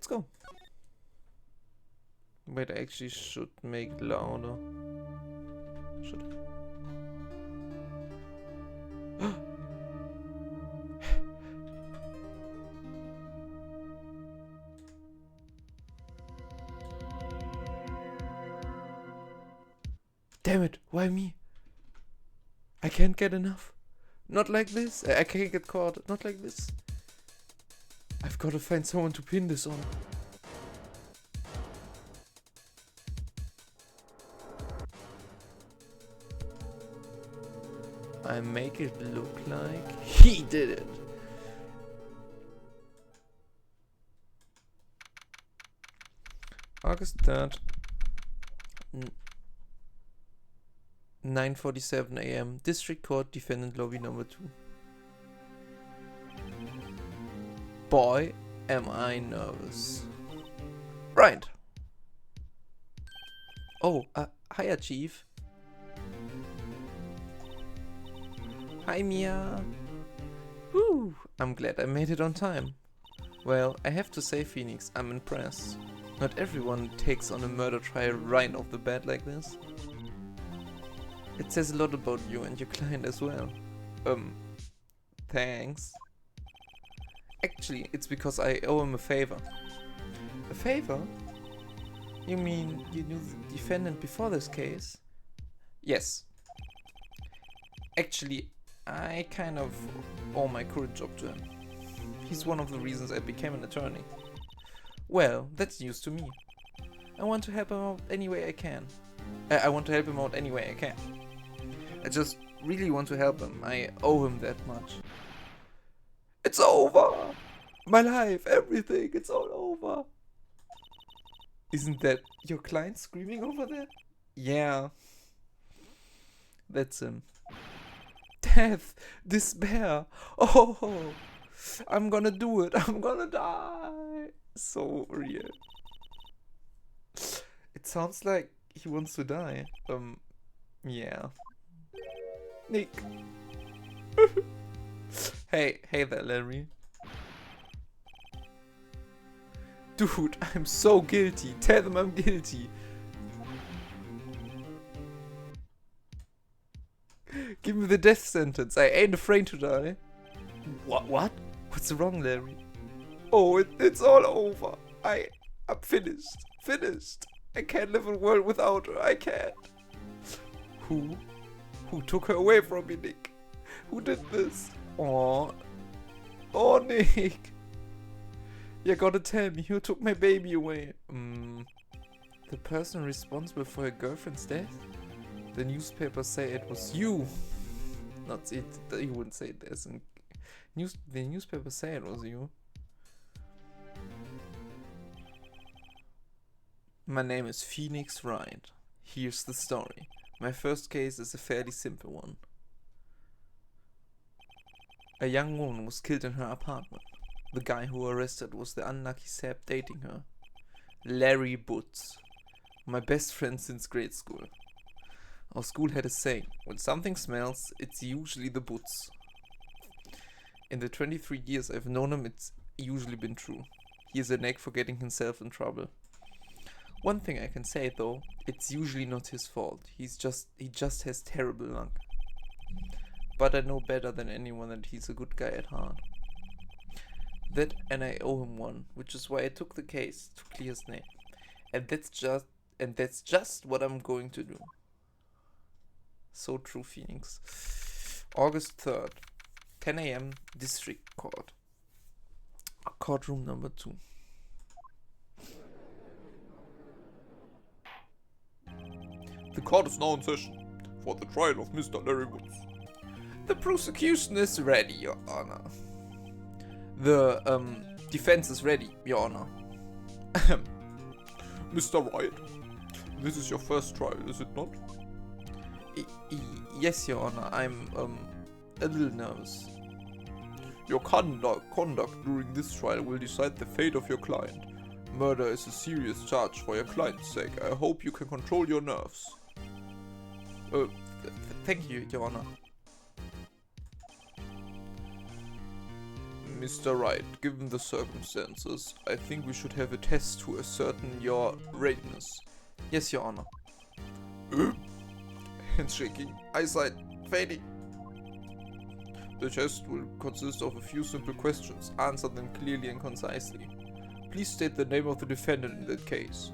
go. Wait, I actually should make it louder. Should I? Damn it, why me? I can't get enough. Not like this. I can't get caught. Not like this. I've got to find someone to pin this on. I make it look like he did it. August 3rd, 9:47 a.m. District Court, Defendant Lobby number 2. Boy, am I nervous. Right. Oh, hiya, Chief. Hi, Mia. Woo, I'm glad I made it on time. Well, I have to say, Phoenix, I'm impressed. Not everyone takes on a murder trial right off the bat like this. It says a lot about you and your client as well. Thanks. Actually, it's because I owe him a favor. A favor? You mean you knew the defendant before this case? Yes. Actually, I kind of owe my current job to him. He's one of the reasons I became an attorney. Well, that's news to me. I want to help him out any way I can. I want to help him out any way I can. I just really want to help him. I owe him that much. It's over! My life, everything, it's all over. Isn't that your client screaming over there? Yeah. That's him. Death, despair. Oh, I'm gonna do it. I'm gonna die. So real. It sounds like he wants to die. Yeah. Nick. Hey there, Larry. Dude, I'm so guilty. Tell them I'm guilty. Give me the death sentence. I ain't afraid to die. What? What's wrong, Larry? Oh, it's all over. I'm finished. Finished. I can't live in a world without her. I can't. Who took her away from me, Nick? Who did this? Oh, Nick. You gotta tell me who took my baby away. The person responsible for her girlfriend's death? The newspapers say it was you. Not it. You wouldn't say it as in the newspapers say it was you. My name is Phoenix Wright. Here's the story. My first case is a fairly simple one. A young woman was killed in her apartment. The guy who arrested was the unlucky sap dating her. Larry Butz. My best friend since grade school. Our school had a saying, when something smells, it's usually the Butz. In the 23 years I've known him, it's usually been true. He has a knack for getting himself in trouble. One thing I can say though, it's usually not his fault. He just has terrible luck. But I know better than anyone that he's a good guy at heart. That and I owe him one, which is why I took the case to clear his name. And that's just what I'm going to do. So true, Phoenix. August 3rd, 10 a.m. District Court. Courtroom number 2. The court is now in session for the trial of Mr. Larry Woods. The prosecution is ready, Your Honor. The defense is ready, Your Honor. Mr. Wright, this is your first trial, is it not? Yes, Your Honor. I'm a little nervous. Your conduct during this trial will decide the fate of your client. Murder is a serious charge for your client's sake. I hope you can control your nerves. Thank you, Your Honor. Mr. Wright, given the circumstances, I think we should have a test to ascertain your rightness. Yes, Your Honor. Handshaking, eyesight, fading. The test will consist of a few simple questions. Answer them clearly and concisely. Please state the name of the defendant in that case.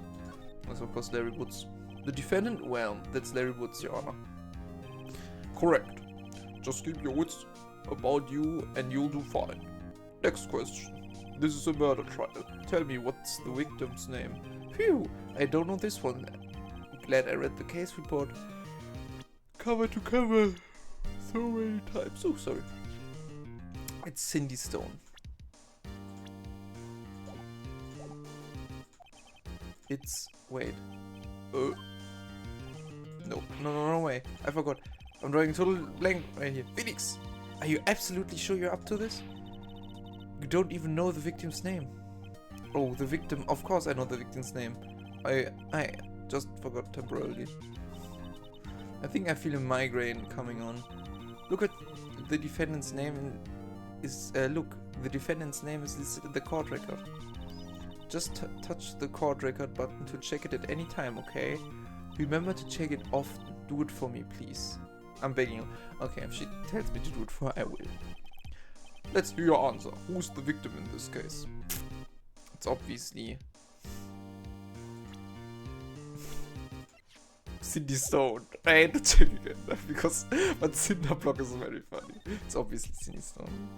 That's of course Larry Woods. The defendant? Well, that's Larry Woods, Your Honor. Correct. Just keep your wits about you and you'll do fine. Next question. This is a murder trial. Tell me, what's the victim's name? Phew, I don't know this one. Glad I read the case report cover to cover so many times. Oh, sorry. It's Cindy Stone. It's... wait. No way. I forgot. I'm drawing a total blank right here. Phoenix! Are you absolutely sure you're up to this? You don't even know the victim's name. Oh, the victim. Of course I know the victim's name. I just forgot temporarily. I think I feel a migraine coming on. Look at the defendant's name the defendant's name is listed in the court record. Just touch the court record button to check it at any time, okay? Remember to check it often. Do it for me, please. I'm begging you. Okay, if she tells me to do it for her, I will. Let's hear your answer. Who's the victim in this case? It's obviously Cindy Stone. I hate to check again because but Cinderblock is very funny. It's obviously Cindy Stone.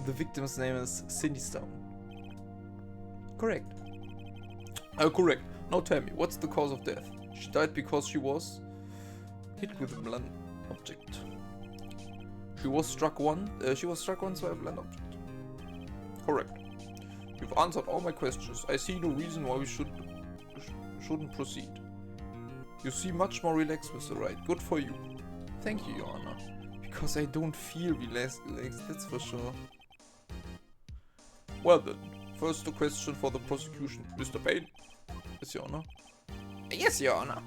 The victim's name is Cindy Stone. Correct. Correct. Now tell me, what's the cause of death? She died because she was hit with a blunt object. She was struck once by a blunt object. Correct. You've answered all my questions. I see no reason why we shouldn't proceed. You seem much more relaxed, Mr. Wright. Good for you. Thank you, Your Honor. Because I don't feel relaxed, that's for sure. Well then, first the question for the prosecution. Mr. Payne? Yes, Your Honor. Yes, Your Honor.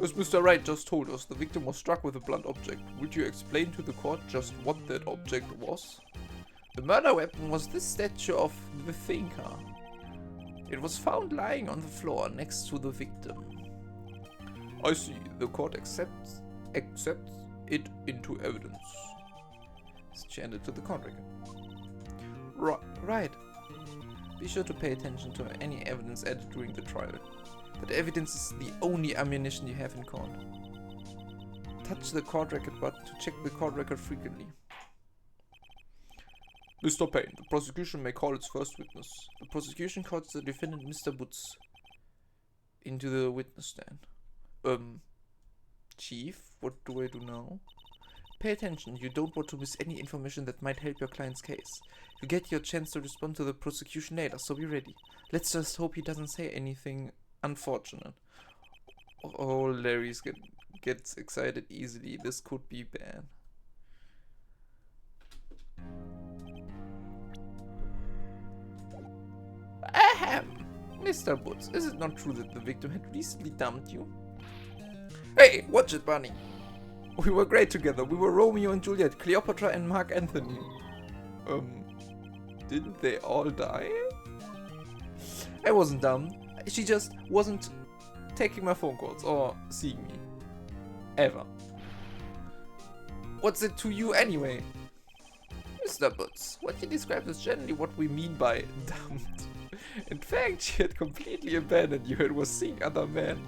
As Mr. Wright just told us, the victim was struck with a blunt object. Would you explain to the court just what that object was? The murder weapon was this statue of the thinker. It was found lying on the floor next to the victim. I see. The court accepts it into evidence. She handed to the court record. Right. Be sure to pay attention to any evidence added during the trial. That evidence is the only ammunition you have in court. Touch the court record button to check the court record frequently. Mr. Payne, the prosecution may call its first witness. The prosecution calls the defendant Mr. Woods into the witness stand. Chief, what do I do now? Pay attention, you don't want to miss any information that might help your client's case. You'll get your chance to respond to the prosecution later, so be ready. Let's just hope he doesn't say anything unfortunate. Oh, Larry gets excited easily. This could be bad. Ahem! Mr. Woods, is it not true that the victim had recently dumped you? Hey, watch it, Bunny! We were great together. We were Romeo and Juliet, Cleopatra and Mark Anthony. Didn't they all die? I wasn't dumb. She just wasn't taking my phone calls or seeing me. Ever. What's it to you anyway? Mr. Woods, what you described is generally what we mean by dumped. In fact, she had completely abandoned you and was seeing other men.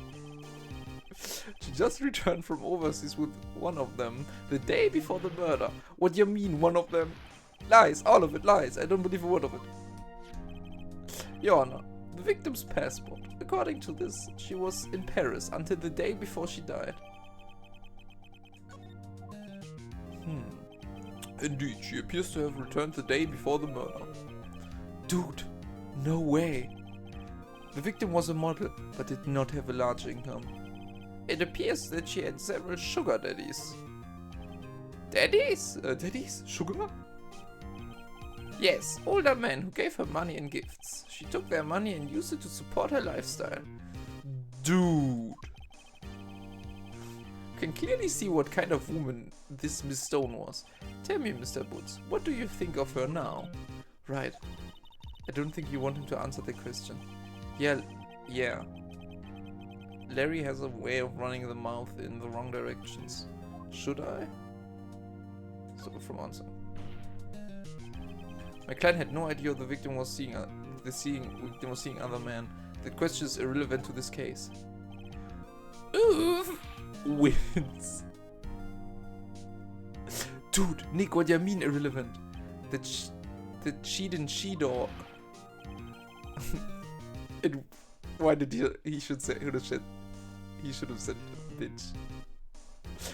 She just returned from overseas with one of them the day before the murder. What do you mean, one of them? Lies, all of it lies. I don't believe a word of it. Your Honor, the victim's passport. According to this, she was in Paris until the day before she died. Indeed, she appears to have returned the day before the murder. Dude, no way. The victim was a model, but did not have a large income. It appears that she had several sugar daddies. Daddies? Daddies? Sugar? Yes, older men who gave her money and gifts. She took their money and used it to support her lifestyle. Dude! can clearly see what kind of woman this Miss Stone was. Tell me, Mr. Boots, what do you think of her now? Right. I don't think you want him to answer the question. Yeah. Larry has a way of running the mouth in the wrong directions. Should I? Stop from answering. My client had no idea the victim was seeing other men. The question is irrelevant to this case. Oof! Wins. Dude, Nick, what do you mean irrelevant? The cheating she-dog. Why did he should say he should have said bitch.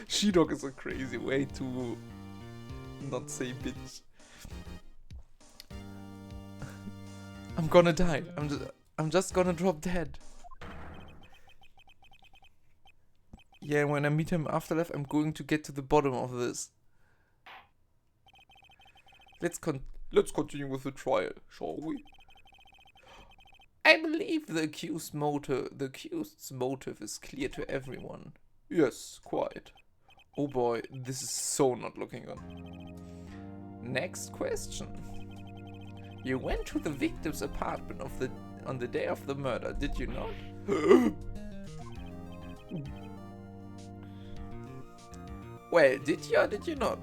She-dog is a crazy way to not say bitch. I'm gonna die. I'm just gonna drop dead. Yeah, when I meet him afterlife, I'm going to get to the bottom of this. Let's continue with the trial, shall we? I believe the accused's motive is clear to everyone. Yes, quite. Oh boy, this is so not looking good. Next question. You went to the victim's apartment on the day of the murder, did you not? Well, did you or did you not?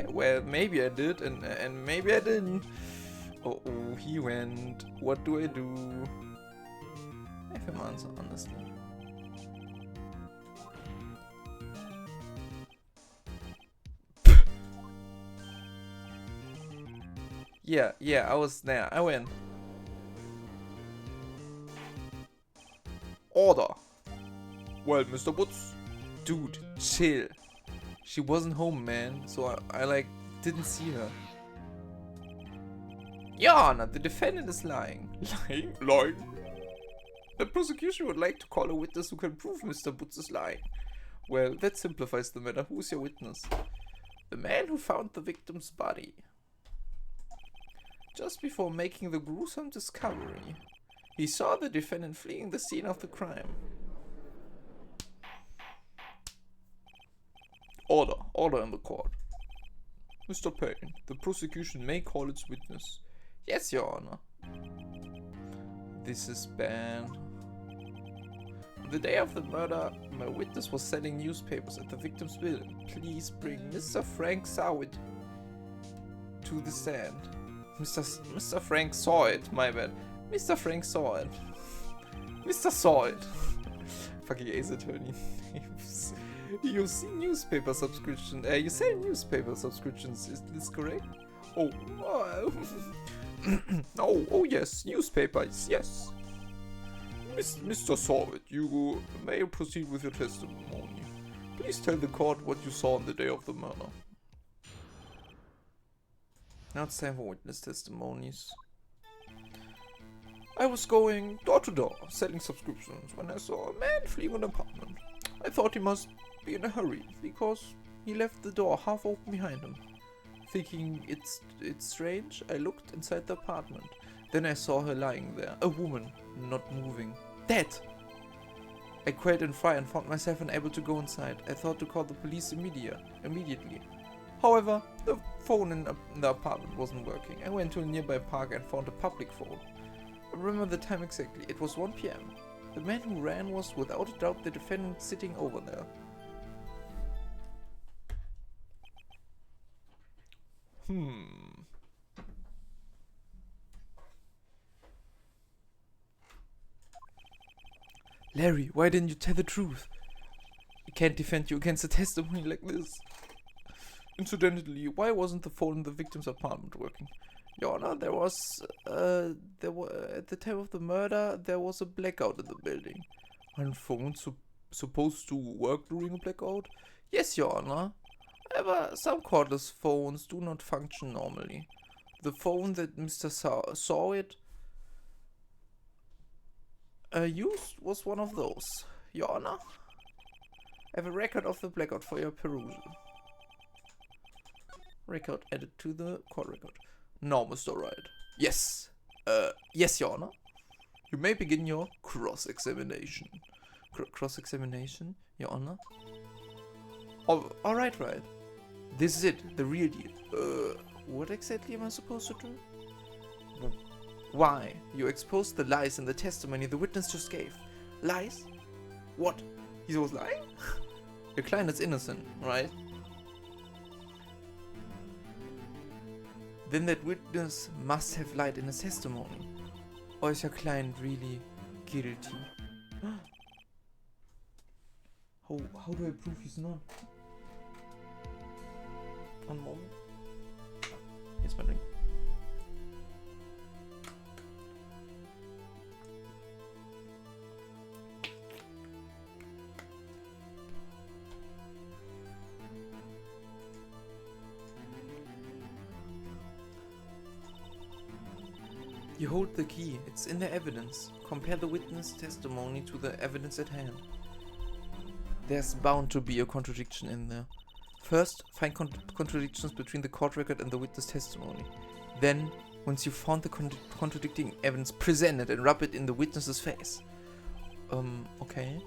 Well, maybe I did and maybe I didn't. Oh, he went. What do I do? Have him answer, honestly. Yeah, I was there. I went. Order. Well, Mr. Boots. Dude, chill. She wasn't home, man, so I like, didn't see her. Your Honor, the defendant is lying. Lying? The prosecution would like to call a witness who can prove Mr. Boots is lying. Well, that simplifies the matter. Who's your witness? The man who found the victim's body. Just before making the gruesome discovery, he saw the defendant fleeing the scene of the crime. Order in the court. Mr. Payne, the prosecution may call its witness. Yes, Your Honor. This is bad. On the day of the murder, my witness was selling newspapers at the victim's building. Please bring Mr. Frank Sawit to the stand. Mr. Frank saw it, my bad. Mr. Frank saw it. Mr. Saw it. Fucking Ace Attorney. You see newspaper subscription. You sell newspaper subscriptions. Is this correct? Oh, oh yes, newspapers. Yes. Mr. Sawit, you may proceed with your testimony. Please tell the court what you saw on the day of the murder. Now it's time for witness testimonies. I was going door to door, selling subscriptions, when I saw a man fleeing an apartment. I thought he must be in a hurry, because he left the door half open behind him. Thinking it's strange, I looked inside the apartment. Then I saw her lying there, a woman, not moving. Dead! I quailed in fright and found myself unable to go inside. I thought to call the police immediately. However, the phone in the apartment wasn't working. I went to a nearby park and found a public phone. I remember the time exactly. It was 1 PM. The man who ran was without a doubt the defendant sitting over there. Larry, why didn't you tell the truth? I can't defend you against a testimony like this. Incidentally, why wasn't the phone in the victim's apartment working? Your Honor, at the time of the murder, there was a blackout in the building. Aren't phones supposed to work during a blackout? Yes, Your Honor. However, some cordless phones do not function normally. The phone that Mr. Sawit used was one of those. Your Honor, I have a record of the blackout for your perusal. Record added to the court record. Now, Mr. Wright. Yes. Yes, Your Honor. You may begin your cross-examination. Cross-examination, Your Honor. Oh, alright, right. This is it, the real deal. What exactly am I supposed to do? Why? You exposed the lies in the testimony the witness just gave. Lies? What? He was lying? Your client is innocent, right? Then that witness must have lied in his testimony. Or is your client really guilty? How do I prove he's not? One moment. Here's my drink. You hold the key. It's in the evidence. Compare the witness testimony to the evidence at hand. There's bound to be a contradiction in there. First, find contradictions between the court record and the witness testimony. Then, once you've found the contradicting evidence, present it and rub it in the witness's face. Okay.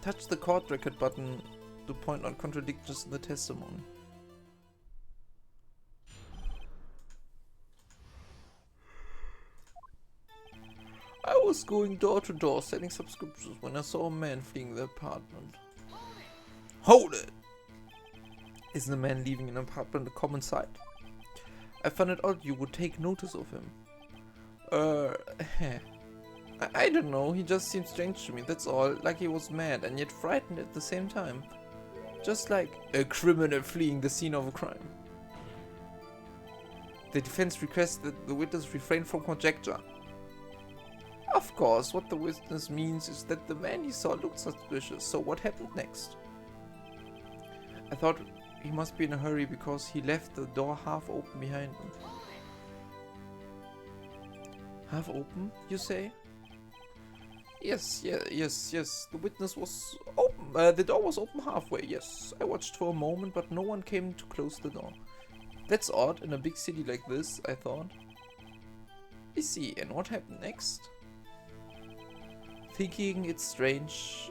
Touch the court record button to point out contradictions in the testimony. I was going door to door selling subscriptions when I saw a man fleeing the apartment. Hold it! Isn't a man leaving an apartment a common sight? I found it odd you would take notice of him. I don't know, he just seemed strange to me, that's all. Like he was mad and yet frightened at the same time. Just like a criminal fleeing the scene of a crime. The defense requests that the witness refrain from conjecture. Of course, what the witness means is that the man he saw looked suspicious, so what happened next? I thought he must be in a hurry because he left the door half open behind him. Half open, you say? Yes. The witness was open. The door was open halfway, yes. I watched for a moment, but no one came to close the door. That's odd in a big city like this, I thought. I see, and what happened next? Thinking it's strange,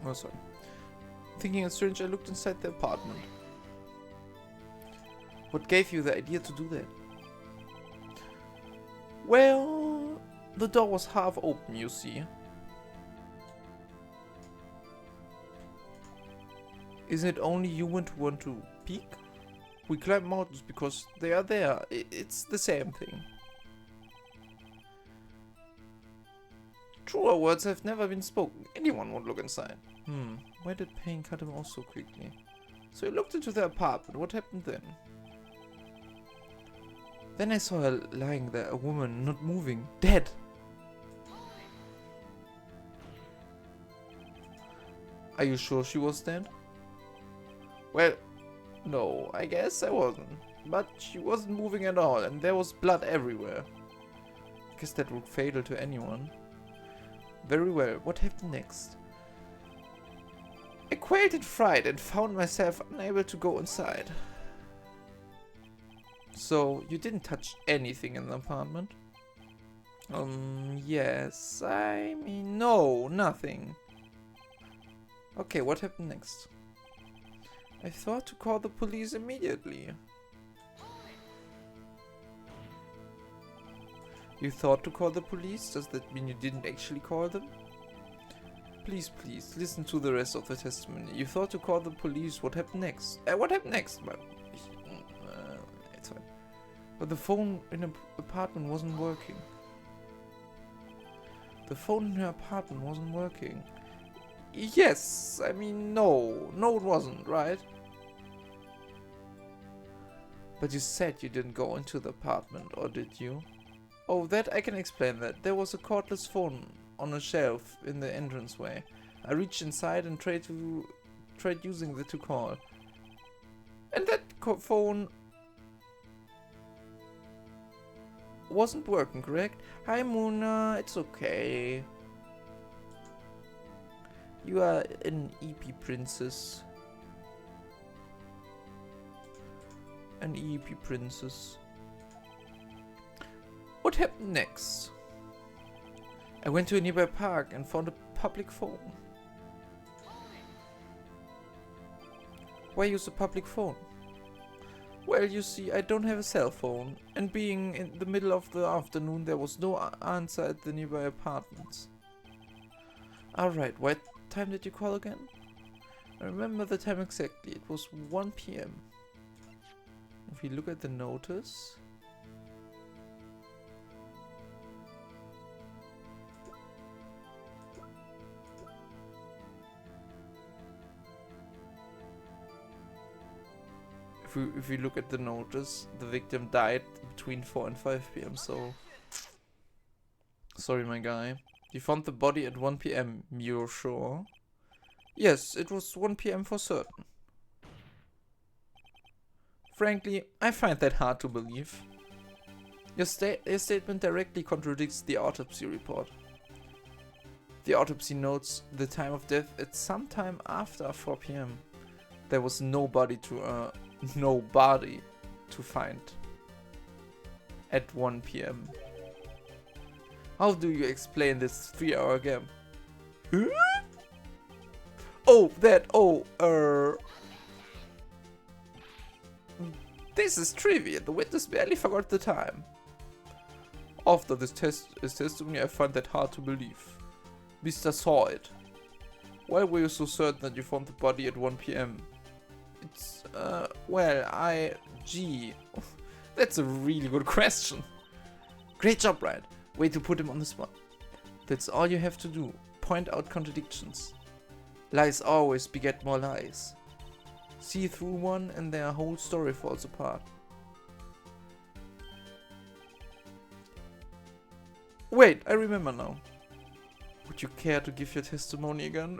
Oh, sorry. Thinking it's strange, I looked inside the apartment. What gave you the idea to do that? Well, the door was half open, you see. Isn't it only human to want to peek? We climb mountains because they are there. It's the same thing. Truer words have never been spoken. Anyone would look inside. Why did pain cut him off so quickly? So he looked into the apartment. What happened then? Then I saw her lying there, a woman, not moving, dead. Are you sure she was dead? Well, no, I guess I wasn't. But she wasn't moving at all, and there was blood everywhere. I guess that would fatal to anyone. Very well, what happened next? I quailed in fright and found myself unable to go inside. So, you didn't touch anything in the apartment? Yes, I mean, no, nothing. Okay, what happened next? I thought to call the police immediately. You thought to call the police? Does that mean you didn't actually call them? Please, listen to the rest of the testimony. You thought to call the police. What happened next? What happened next? Well, it's fine. But the phone in the apartment wasn't working. The phone in her apartment wasn't working. Yes, I mean, no. No, it wasn't, right? But you said you didn't go into the apartment, or did you? Oh, that I can explain that. There was a cordless phone on a shelf in the entranceway. I reached inside and tried using it to call. And that phone wasn't working, correct? Hi, Muna. It's okay. You are an EP princess. An EP princess. What happened next? I went to a nearby park and found a public phone. Why use a public phone? Well, you see, I don't have a cell phone, and being in the middle of the afternoon, there was no answer at the nearby apartments. Alright, what time did you call again? I remember the time exactly. It was 1 PM. If you look at the notice... If we look at the notice, the victim died between 4 and 5 PM, so... Sorry, my guy. You found the body at 1 PM, you're sure? Yes, it was 1 PM for certain. Frankly, I find that hard to believe. Your statement directly contradicts the autopsy report. The autopsy notes the time of death at some time after 4 PM. There was nobody to find at 1 PM. How do you explain this 3-hour gap? Huh? This is trivia. The witness barely forgot the time. After this testimony, I find that hard to believe. Mr. saw it. Why were you so certain that you found the body at 1 PM? It's, gee. That's a really good question. Great job, Brad. Way to put him on the spot. That's all you have to do. Point out contradictions. Lies always beget more lies. See through one and their whole story falls apart. Wait, I remember now. Would you care to give your testimony again?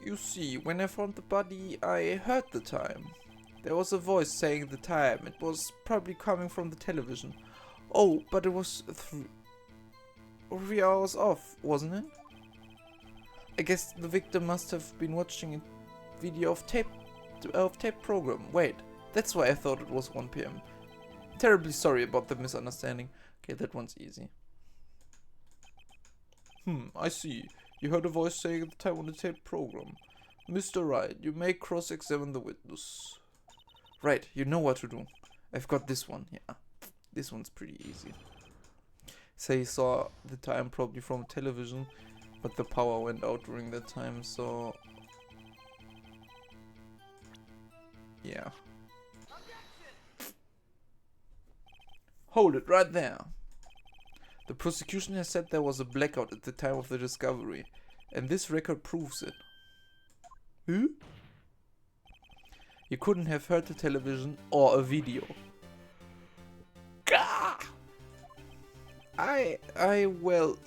You see, when I found the body, I heard the time. There was a voice saying the time. It was probably coming from the television. Oh, but it was 3 hours off, wasn't it? I guess the victim must have been watching a video of tape program. Wait, that's why I thought it was 1 PM. Terribly sorry about the misunderstanding. Okay, that one's easy. I see. You heard a voice saying at the time on the tape program. Mr. Wright, you may cross-examine the witness. Right, you know what to do. I've got this one, yeah. This one's pretty easy. Say he saw the time probably from television, but the power went out during that time, so... yeah. Hold it right there. The prosecution has said there was a blackout at the time of the discovery, and this record proves it. Who? You couldn't have heard the television or a video. Gah! Well...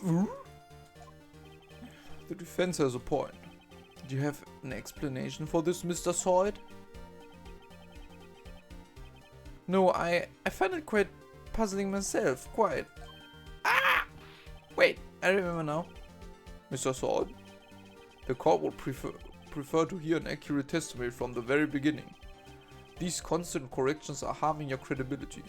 The defense has a point. Do you have an explanation for this, Mr. Sword? No, I find it quite puzzling myself, quite. Ah! Wait, I remember now. Mr. Sword, the court would prefer to hear an accurate testimony from the very beginning. These constant corrections are harming your credibility.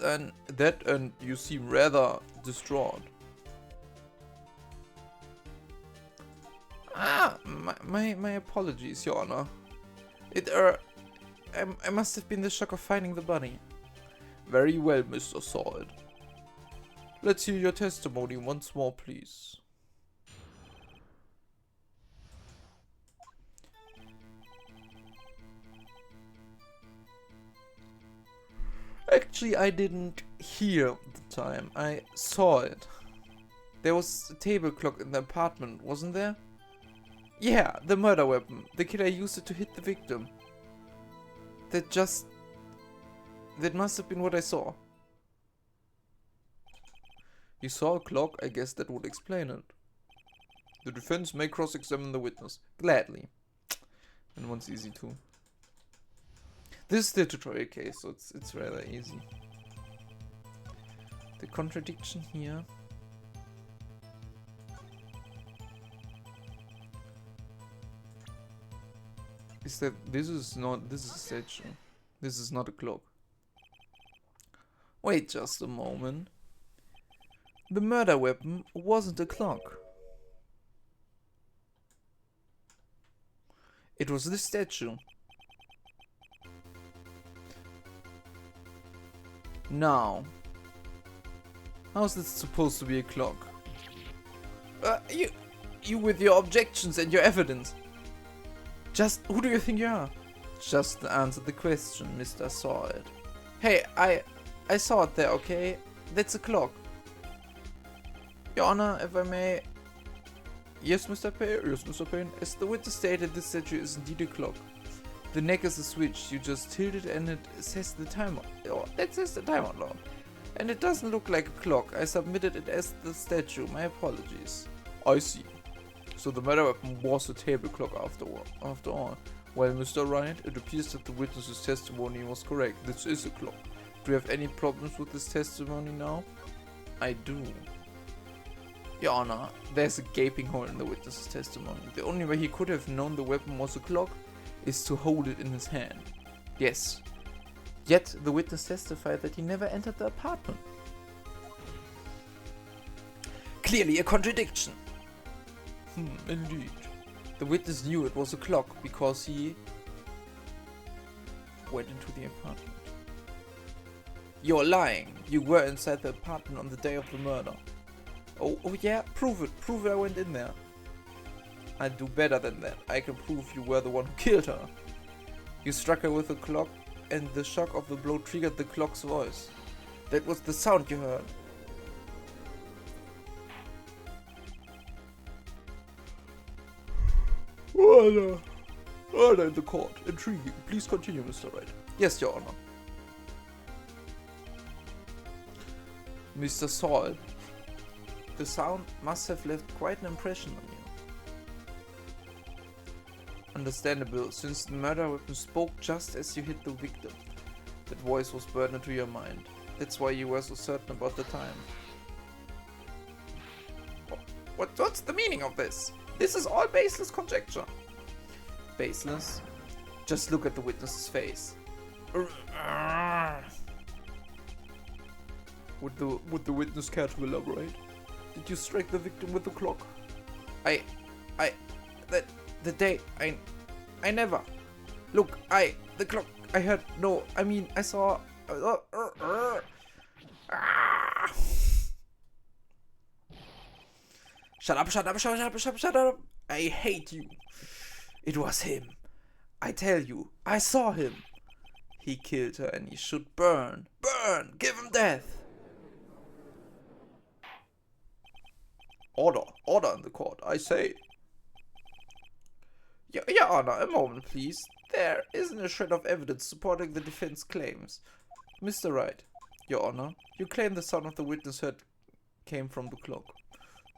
And you seem rather distraught. My apologies, Your Honor. I must have been the shock of finding the body. Very well, Mr. Sword. Let's hear your testimony once more, please. Actually, I didn't hear the time. I saw it. There was a table clock in the apartment, wasn't there? Yeah, the murder weapon. The killer used it to hit the victim. That must have been what I saw. You saw a clock? I guess that would explain it. The defense may cross-examine the witness. Gladly. And one's easy too. This is the tutorial case, so it's rather easy. The contradiction here. Is that this is a statue. This is not a clock. Wait just a moment. The murder weapon wasn't a clock. It was the statue. Now, how's this supposed to be a clock? You with your objections and your evidence. Just, who do you think you are? Just answer the question, Mr. Saw It. Hey, I saw it there, okay? That's a clock. Your Honor, if I may... Yes, Mr. Payne? Yes, Mr. Payne. As the witness stated, this statue is indeed a clock. The neck is a switch. You just tilt it and it says the timer. Oh, that says the timer log. And it doesn't look like a clock. I submitted it as the statue. My apologies. I see. So the murder weapon was a table clock after all. Well, Mr. Wright, it appears that the witness's testimony was correct. This is a clock. Do you have any problems with this testimony now? I do. Your Honor, there's a gaping hole in the witness's testimony. The only way he could have known the weapon was a clock is to hold it in his hand. Yes. Yet the witness testified that he never entered the apartment. Clearly a contradiction. Indeed. The witness knew it was a clock because he went into the apartment. You're lying. You were inside the apartment on the day of the murder. Oh yeah, prove it. Prove it I went in there. I'd do better than that. I can prove you were the one who killed her. You struck her with the clock and the shock of the blow triggered the clock's voice. That was the sound you heard. Order in the court. Intriguing. Please continue, Mr. Wright. Yes, Your Honor. Mr. Saul, the sound must have left quite an impression on you. Understandable, since the murder weapon spoke just as you hit the victim. That voice was burned into your mind. That's why you were so certain about the time. What's the meaning of this? This is all baseless conjecture. Baseless? Just look at the witness's face. Would the witness care to elaborate? Did you strike the victim with the clock? I never. Look, the clock, I heard, no, I mean, I saw, Shut up. I hate you. It was him. I tell you, I saw him. He killed her and he should burn. Burn! Give him death! Order in the court, I say. Your Honor, a moment please. There isn't a shred of evidence supporting the defense claims. Mr. Wright, Your Honor, you claim the sound of the witness heard came from the clock.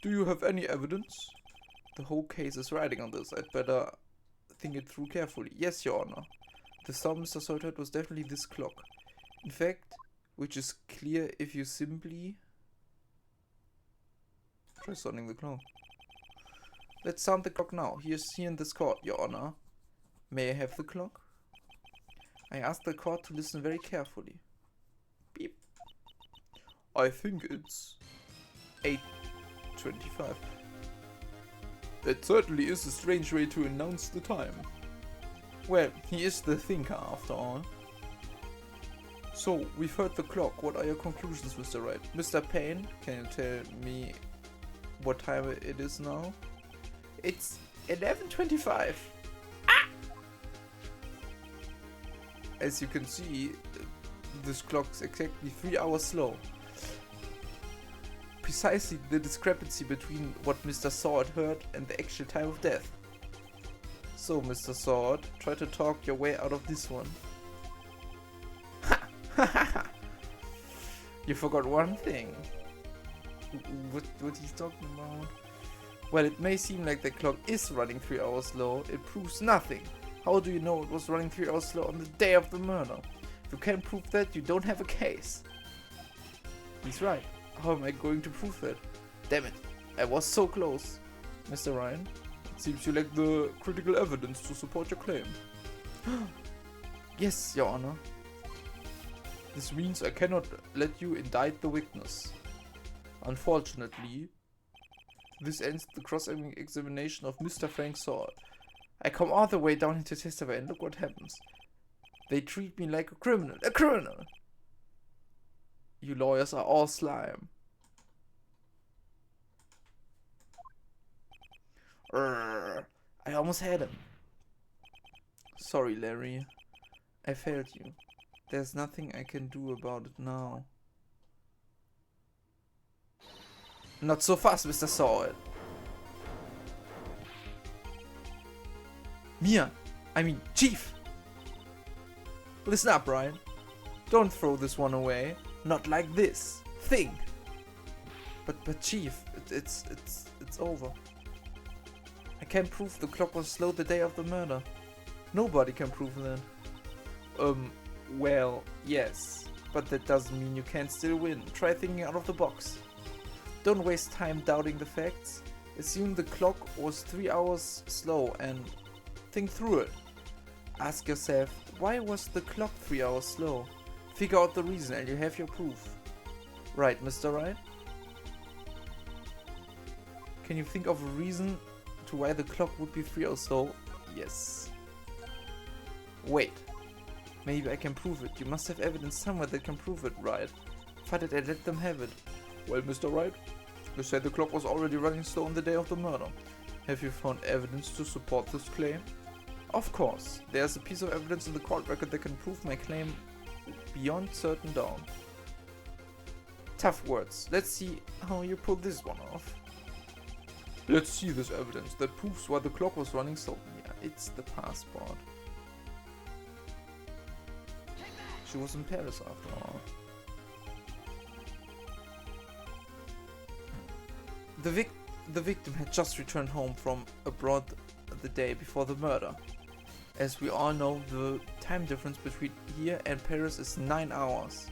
Do you have any evidence? The whole case is riding on this. I'd better think it through carefully. Yes, Your Honor. The sound Mr. Salt heard was definitely this clock. In fact, which is clear if you simply try sounding the clock. Let's sound the clock now. Here's here in this court, Your Honor. May I have the clock? I ask the court to listen very carefully. Beep. I think it's 8:25. That certainly is a strange way to announce the time. Well, he is the thinker after all. So, we've heard the clock. What are your conclusions, Mr. Wright? Mr. Payne, can you tell me what time it is now? It's 11:25. Ah! As you can see, this clock's exactly 3 hours slow. Precisely the discrepancy between what Mr. Sword heard and the actual time of death. So, Mr. Sword, try to talk your way out of this one. You forgot one thing. What he's talking about? Well, it may seem like the clock is running 3 hours slow, it proves nothing. How do you know it was running 3 hours slow on the day of the murder? If you can't prove that, you don't have a case. He's right. How am I going to prove that? Damn it, I was so close. Mr. Ryan, it seems you lack the critical evidence to support your claim. Yes, Your Honor. This means I cannot let you indict the witness. Unfortunately, this ends the cross-examination of Mr. Frank Sword. I come all the way down here to testify and look what happens. They treat me like a criminal. A criminal! You lawyers are all slime. I almost had him. Sorry, Larry. I failed you. There's nothing I can do about it now. Not so fast, Mr. Sword. Mia! I mean, Chief! Listen up, Ryan. Don't throw this one away. Not like this. Think! But Chief, it's over. I can't prove the clock was slow the day of the murder. Nobody can prove that. Well, yes. But that doesn't mean you can't still win. Try thinking out of the box. Don't waste time doubting the facts. Assume the clock was 3 hours slow and think through it. Ask yourself, why was the clock 3 hours slow? Figure out the reason and you have your proof. Right, Mr. Wright? Can you think of a reason to why the clock would be 3 hours slow? Yes. Wait. Maybe I can prove it. You must have evidence somewhere that can prove it, right? Why did I let them have it? Well, Mr. Wright, you said the clock was already running slow on the day of the murder. Have you found evidence to support this claim? Of course. There's a piece of evidence in the court record that can prove my claim beyond certain doubt. Tough words. Let's see how you pull this one off. Let's see this evidence that proves why the clock was running slow. Yeah, it's the passport. She was in Paris after all. The victim had just returned home from abroad the day before the murder. As we all know, the time difference between here and Paris is 9 hours.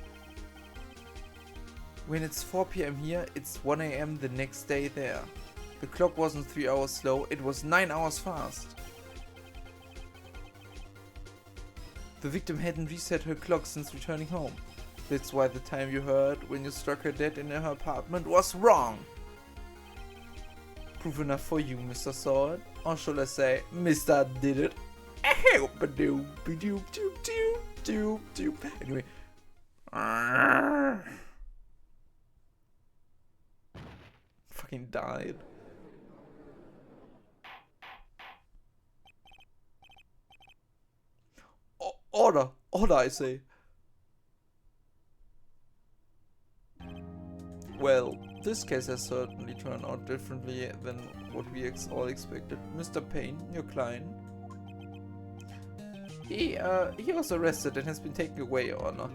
When it's 4 PM here, it's 1 AM the next day there. The clock wasn't 3 hours slow, it was 9 hours fast. The victim hadn't reset her clock since returning home. That's why the time you heard when you struck her dead in her apartment was wrong. Proof enough for you, Mr. Sword, or shall I say, Mr. Did It? Anyway. Fucking died. Order! Order, I say. Well, this case has certainly turned out differently than what we all expected. Mr. Payne, your client, he was arrested and has been taken away, Your Honor.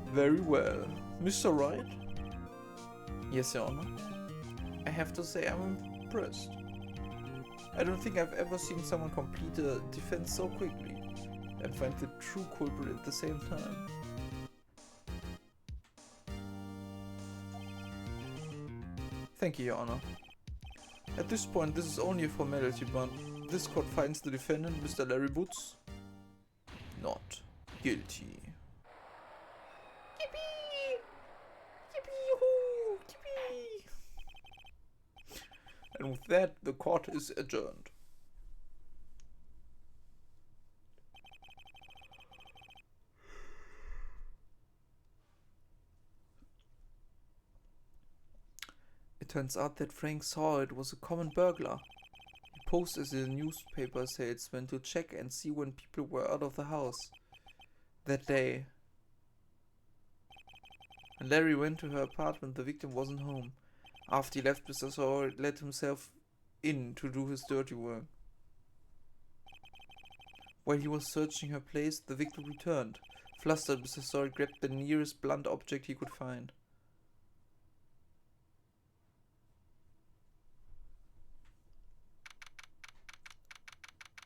Very well. Mr. Wright? Yes, Your Honor. I have to say I'm impressed. I don't think I've ever seen someone complete a defense so quickly and find the true culprit at the same time. Thank you, Your Honor. At this point, this is only a formality, but this court finds the defendant, Mr. Larry Boots, not guilty. Yippee! Yippee-hoo! Yippee! And with that, the court is adjourned. turns out that Frank saw it was a common burglar. He posed as a newspaper salesman to check and see when people were out of the house that day. When Larry went to her apartment, the victim wasn't home. After he left, Mr. Sawyer let himself in to do his dirty work. While he was searching her place, the victim returned. Flustered, Mr. Sawyer grabbed the nearest blunt object he could find.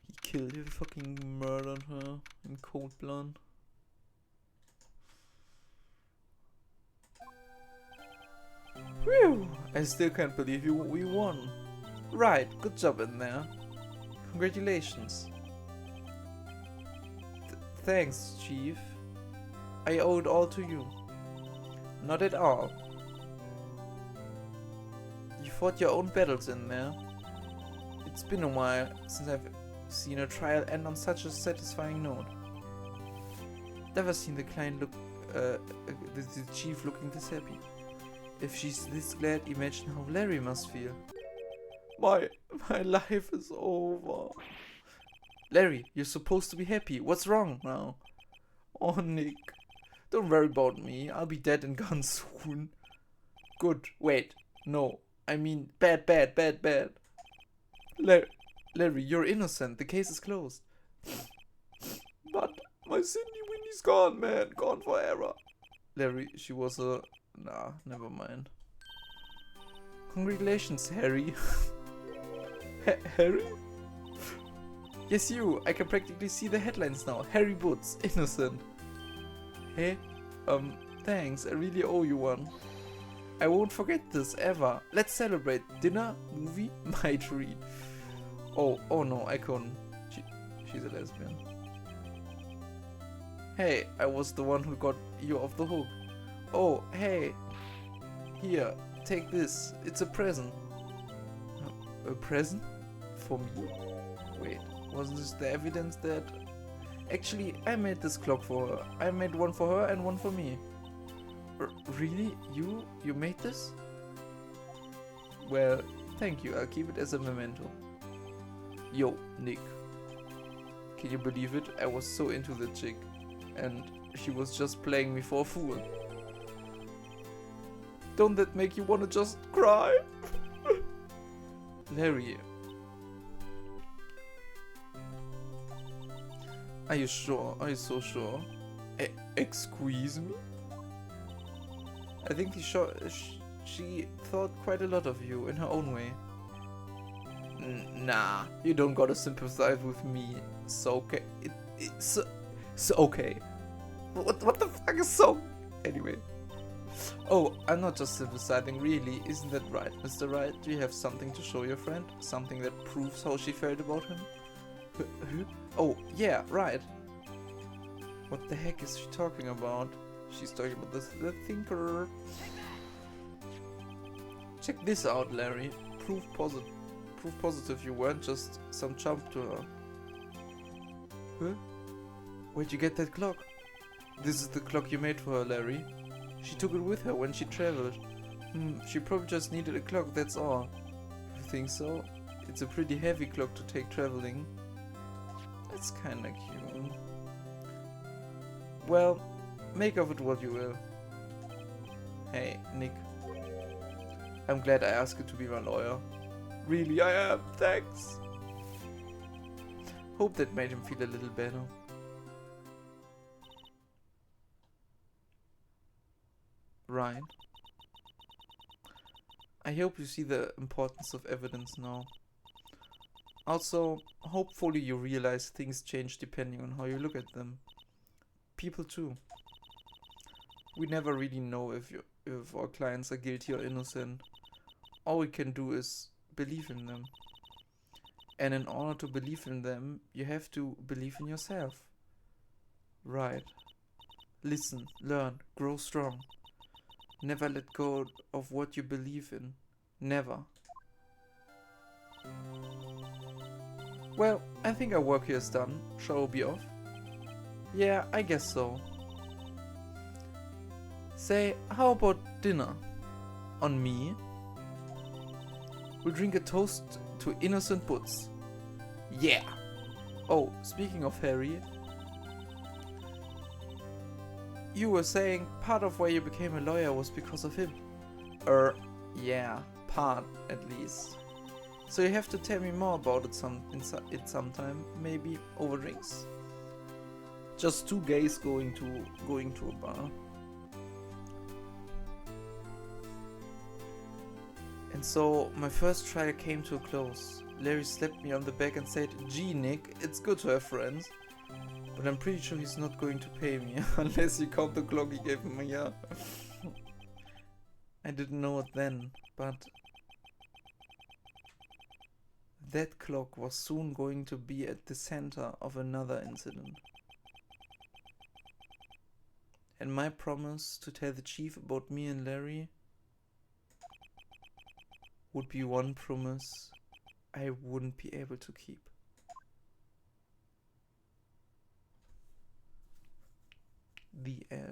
He killed her, fucking murdered her in cold blood. Whew! I still can't believe we won. Right, good job in there. Congratulations. Thanks, Chief. I owe it all to you. Not at all. You fought your own battles in there. It's been a while since I've seen a trial end on such a satisfying note. Never seen the client look, the chief looking this happy. If she's this glad, imagine how Larry must feel. My life is over. Larry, you're supposed to be happy. What's wrong now? Oh, Nick. Don't worry about me. I'll be dead and gone soon. Good. Wait. No. I mean, bad. Larry, you're innocent. The case is closed. But my Cindy Winnie's gone, man. Gone forever. Larry, she was a... Nah, never mind. Congratulations, Harry. Harry? Yes, you. I can practically see the headlines now. Harry Boots, innocent. Hey, thanks. I really owe you one. I won't forget this, ever. Let's celebrate. Dinner, movie, my treat. Oh no, I couldn't. She's a lesbian. Hey, I was the one who got you off the hook. Oh, hey. Here, take this. It's a present. A present? For me? Wait, wasn't this the evidence that... Actually, I made this clock for her. I made one for her and one for me. Really? You made this? Well, thank you. I'll keep it as a memento. Yo, Nick. Can you believe it? I was so into the chick. And she was just playing me for a fool. Don't that make you wanna just cry? Larry. Are you sure? Are you so sure? Excuse me? I think she thought quite a lot of you in her own way. Nah, you don't gotta sympathize with me. So okay. It's so okay. What the fuck is so... Anyway. Oh, I'm not just sympathizing, really. Isn't that right, Mr. Wright? Do you have something to show your friend? Something that proves how she felt about him? Oh, yeah, right. What the heck is she talking about? She's talking about the thinker. Check this out, Larry. Proof positive you weren't just some chump to her. Huh? Where'd you get that clock? This is the clock you made for her, Larry. She took it with her when she traveled. She probably just needed a clock, that's all. You think so? It's a pretty heavy clock to take traveling. That's kinda cute. Well, make of it what you will. Hey, Nick. I'm glad I asked you to be my lawyer. Really, I am. Thanks. Hope that made him feel a little better. Right. I hope you see the importance of evidence now. Also, hopefully you realize things change depending on how you look at them. People too. We never really know if our clients are guilty or innocent. All we can do is believe in them. And in order to believe in them, you have to believe in yourself. Right. Listen, learn, grow strong. Never let go of what you believe in. Never. Well, I think our work here is done. Shall we be off? Yeah, I guess so. Say, how about dinner? On me? We'll drink a toast to innocent Butts. Yeah! Oh, speaking of Harry, you were saying part of why you became a lawyer was because of him. Yeah, part at least. So you have to tell me more about it sometime, maybe over drinks. Just two gays going to a bar. And so my first trial came to a close. Larry slapped me on the back and said, "Gee, Nick, it's good to have friends. But I'm pretty sure he's not going to pay me unless you count the clock he gave me." Yeah. I didn't know it then, but that clock was soon going to be at the center of another incident. And my promise to tell the chief about me and Larry would be one promise I wouldn't be able to keep. The end.